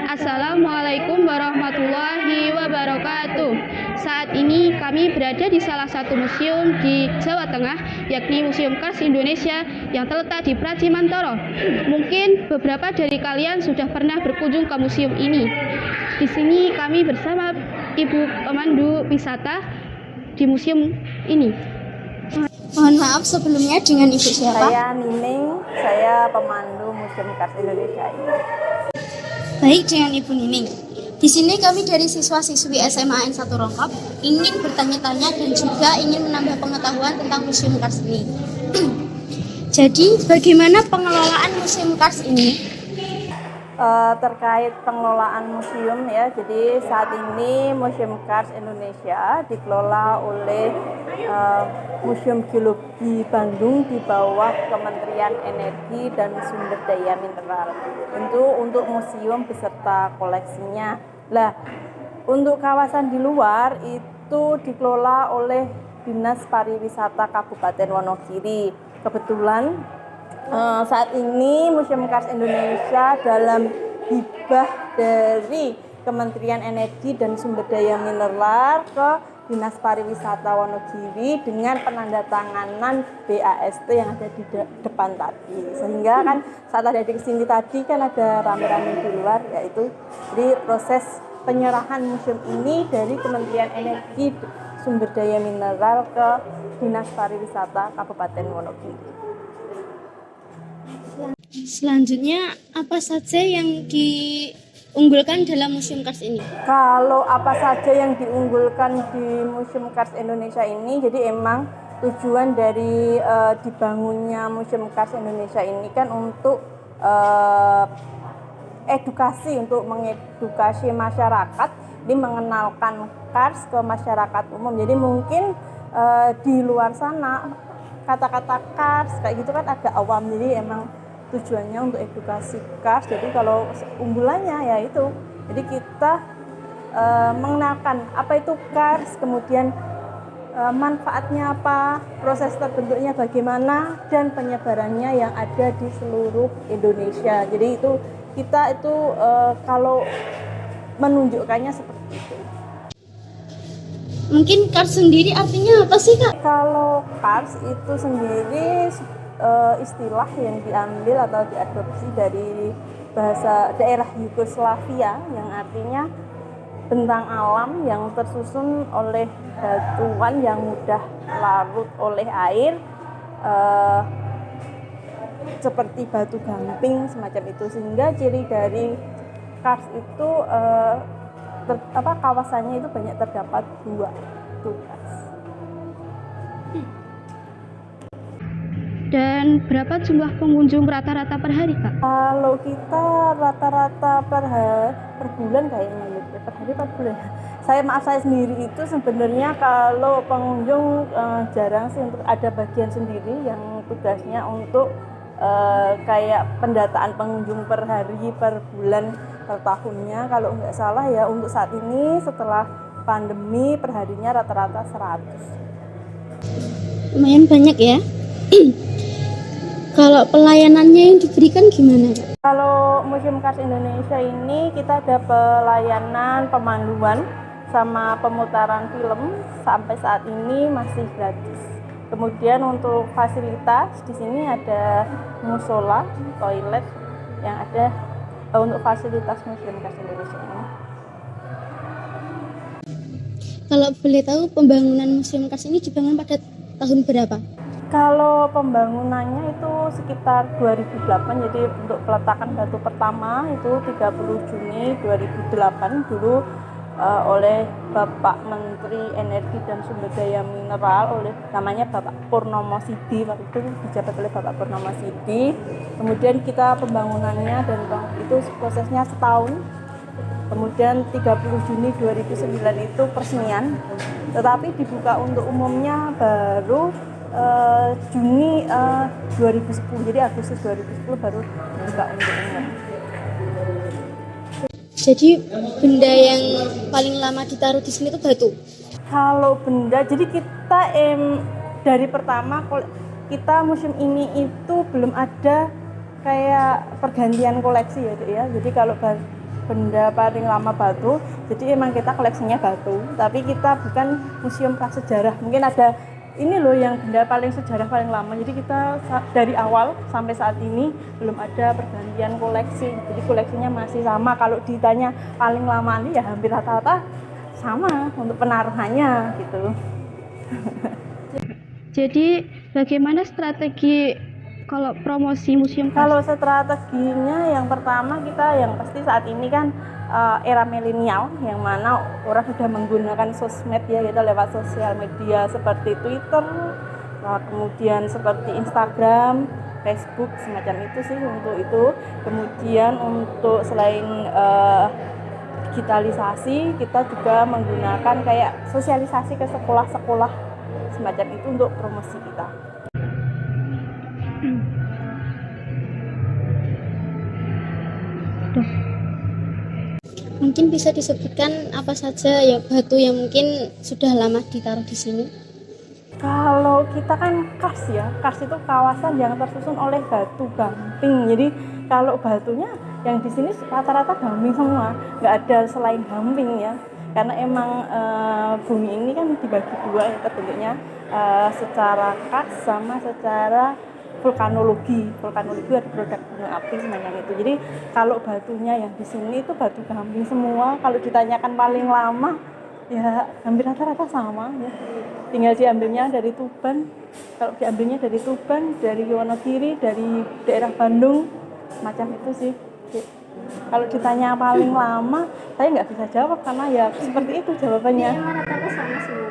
Assalamualaikum warahmatullahi wabarakatuh. Saat ini kami berada di salah satu museum di Jawa Tengah, yakni Museum Kars Indonesia yang terletak di Pracimantoro. Mungkin beberapa dari kalian sudah pernah berkunjung ke museum ini. Di sini kami bersama Ibu Pemandu Wisata di museum ini. Mohon maaf sebelumnya, dengan Ibu siapa? Saya Nining, saya pemandu Museum Kars Indonesia ini. Baik, dengan Ibu Nining. Di sini kami dari siswa-siswi SMA N1 Rongkap ingin bertanya-tanya dan juga ingin menambah pengetahuan tentang Museum Kars ini. Jadi, bagaimana pengelolaan Museum Kars ini? Terkait pengelolaan museum ya, jadi saat ini Museum Kars Indonesia dikelola oleh Museum Geologi Bandung di bawah Kementerian Energi dan Sumber Daya Mineral. Tentu untuk museum beserta koleksinya. Lah, untuk kawasan di luar itu dikelola oleh Dinas Pariwisata Kabupaten Wonogiri. Kebetulan saat ini Museum Kars Indonesia dalam hibah dari Kementerian Energi dan Sumber Daya Mineral ke Dinas Pariwisata Wonogiri dengan penandatanganan BAST yang ada di depan tadi. Sehingga kan saat ada di sini tadi kan ada rame-rame di luar, yaitu di proses penyerahan museum ini dari Kementerian Energi Sumber Daya Mineral ke Dinas Pariwisata Kabupaten Wonogiri. Selanjutnya, apa saja yang diunggulkan dalam Museum Kars ini? Kalau apa saja yang diunggulkan di Museum Kars Indonesia ini, jadi emang tujuan dari dibangunnya Museum Kars Indonesia ini kan untuk edukasi, untuk mengedukasi masyarakat, ini mengenalkan Kars ke masyarakat umum. Jadi mungkin di luar sana kata-kata Kars kayak gitu kan agak awam, jadi emang tujuannya untuk edukasi Kars. Jadi kalau unggulannya ya itu, jadi kita mengenalkan apa itu Kars, kemudian manfaatnya apa, proses terbentuknya bagaimana, dan penyebarannya yang ada di seluruh Indonesia. Jadi itu kita itu kalau menunjukkannya seperti itu. Mungkin Kars sendiri artinya apa sih, Kak? Kalau Kars itu sendiri istilah yang diambil atau diadopsi dari bahasa daerah Yugoslavia yang artinya bentang alam yang tersusun oleh batuan yang mudah larut oleh air, seperti batu gamping semacam itu. Sehingga ciri dari Kars itu kawasannya itu banyak terdapat gua Kars. Dan berapa jumlah pengunjung rata-rata per hari, Kak? Kalau kita rata-rata per bulan kayaknya gitu, per hari per bulan. Saya sendiri itu sebenarnya kalau pengunjung jarang sih, untuk ada bagian sendiri yang tugasnya untuk kayak pendataan pengunjung per hari, per bulan, per tahunnya. Kalau nggak salah ya untuk saat ini setelah pandemi perharinya rata-rata 100. Lumayan banyak ya. Kalau pelayanannya yang diberikan gimana, Kak? Kalau Museum Kars Indonesia ini kita ada pelayanan pemanduan sama pemutaran film, sampai saat ini masih gratis. Kemudian untuk fasilitas di sini ada musola, toilet yang ada untuk fasilitas Museum Kars Indonesia ini. Kalau boleh tahu, pembangunan Museum Kars ini dibangun pada tahun berapa? Kalau pembangunannya itu sekitar 2008, jadi untuk peletakan batu pertama itu 30 Juni 2008 dulu oleh Bapak Menteri Energi dan Sumber Daya Mineral, oleh namanya Bapak Purnomo Sidi, waktu itu dijabat oleh Bapak Purnomo Sidi. Kemudian kita pembangunannya dan itu prosesnya setahun. Kemudian 30 Juni 2009 itu peresmian, tetapi dibuka untuk umumnya baru Juni 2010, jadi Agustus 2010 baru dibuka untuk umum. Jadi benda yang paling lama ditaruh di sini itu batu? Kalau benda, jadi kita dari pertama kita museum ini itu belum ada kayak pergantian koleksi ya, Dek, ya. Jadi kalau benda paling lama batu. Jadi emang kita koleksinya batu, tapi kita bukan museum prasejarah. Mungkin ada ini loh yang benda paling sejarah paling lama. Jadi kita dari awal sampai saat ini belum ada pergantian koleksi. Jadi koleksinya masih sama. Kalau ditanya paling lama ini ya hampir rata-rata sama untuk penaruhannya gitu. Jadi bagaimana strategi kalau promosi museum Kars? Kalau strateginya yang pertama kita yang pasti saat ini kan era milenial yang mana orang sudah menggunakan sosmed ya, kita lewat sosial media seperti Twitter, kemudian seperti Instagram, Facebook, semacam itu sih untuk itu. Kemudian untuk selain digitalisasi, kita juga menggunakan kayak sosialisasi ke sekolah-sekolah semacam itu untuk promosi kita. Mungkin bisa disebutkan apa saja ya batu yang mungkin sudah lama ditaruh di sini? Kalau kita kan Kars ya, Kars itu kawasan yang tersusun oleh batu gamping. Jadi kalau batunya yang di sini rata-rata gamping semua, nggak ada selain gamping ya. Karena emang bumi ini kan dibagi dua ya terbentuknya secara Kars sama secara vulkanologi. Vulkanologi ada produk gunung api semacam itu. Jadi kalau batunya yang di sini itu batu gamping semua. Kalau ditanyakan paling lama ya hampir rata-rata sama ya. Tinggal diambilnya dari Tuban. Kalau diambilnya dari Tuban, dari Wonogiri, dari daerah Bandung, macam itu sih. Kalau ditanya paling lama, saya nggak bisa jawab karena ya seperti itu jawabannya.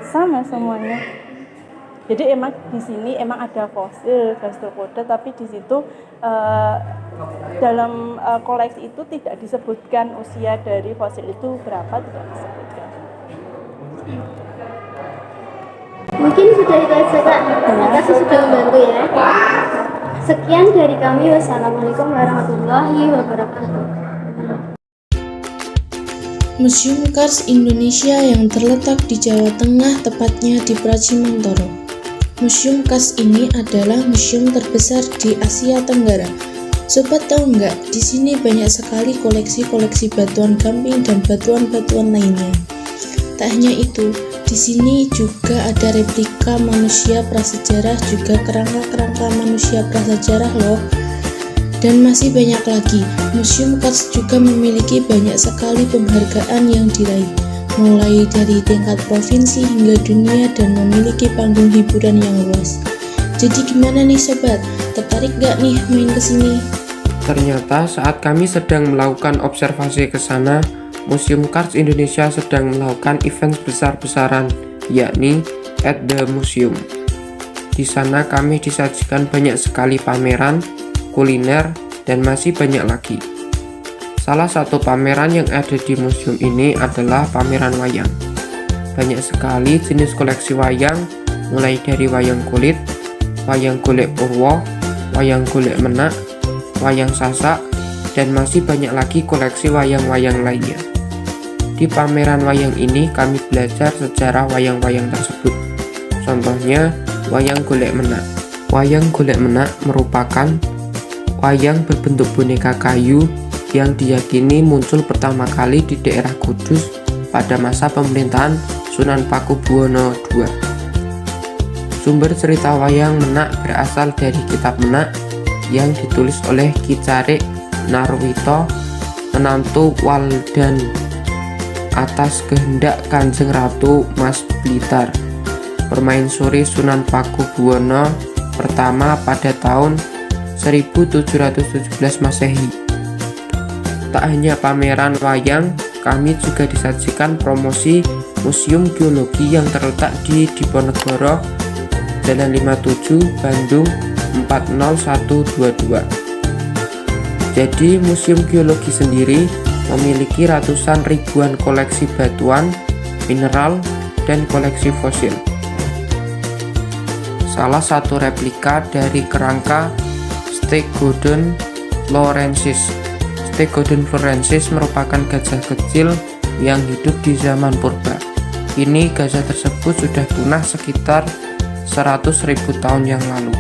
Sama semuanya. Jadi emang di sini emang ada fosil gastropoda, tapi di situ dalam koleksi itu tidak disebutkan usia dari fosil itu berapa, tidak disebutkan. Mungin sudah itu aja Kak. Terima kasih sudah membantu ya. Sekian dari kami. Wassalamualaikum warahmatullahi wabarakatuh. Museum Kars Indonesia yang terletak di Jawa Tengah, tepatnya di Pracimantoro. Museum Kars ini adalah museum terbesar di Asia Tenggara. Sobat tahu nggak? Di sini banyak sekali koleksi-koleksi batuan gamping dan batuan-batuan lainnya. Tak hanya itu, di sini juga ada replika manusia prasejarah, juga kerangka-kerangka manusia prasejarah loh. Dan masih banyak lagi. Museum Kars juga memiliki banyak sekali penghargaan yang diraih, mulai dari tingkat provinsi hingga dunia, dan memiliki panggung hiburan yang luas. Jadi gimana nih sobat? Tertarik gak nih main ke sini? Ternyata saat kami sedang melakukan observasi ke sana, Museum Kars Indonesia sedang melakukan event besar-besaran, yakni At the Museum. Di sana kami disajikan banyak sekali pameran, kuliner, dan masih banyak lagi. Salah satu pameran yang ada di museum ini adalah pameran wayang. Banyak sekali jenis koleksi wayang, mulai dari wayang kulit, wayang golek purwo, wayang golek menak, wayang sasak, dan masih banyak lagi koleksi wayang-wayang lainnya. Di pameran wayang ini kami belajar sejarah wayang-wayang tersebut. Contohnya, wayang golek menak. Wayang golek menak merupakan wayang berbentuk boneka kayu yang diyakini muncul pertama kali di daerah Kudus pada masa pemerintahan Sunan Pakubuwono II. Sumber cerita wayang menak berasal dari kitab Menak yang ditulis oleh Ki Carik Narwito, menantu Waldan, atas kehendak Kanjeng Ratu Mas Blitar, permaisuri Sunan Pakubuwono pertama pada tahun 1717 Masehi. Tak hanya pameran wayang, kami juga disajikan promosi Museum Geologi yang terletak di Diponegoro, Jalan 57, Bandung 40122. Jadi Museum Geologi sendiri memiliki ratusan ribuan koleksi batuan, mineral, dan koleksi fosil. Salah satu replika dari kerangka Stegodon florensis. Stegodon florensis merupakan gajah kecil yang hidup di zaman purba. Kini gajah tersebut sudah punah sekitar 100.000 tahun yang lalu.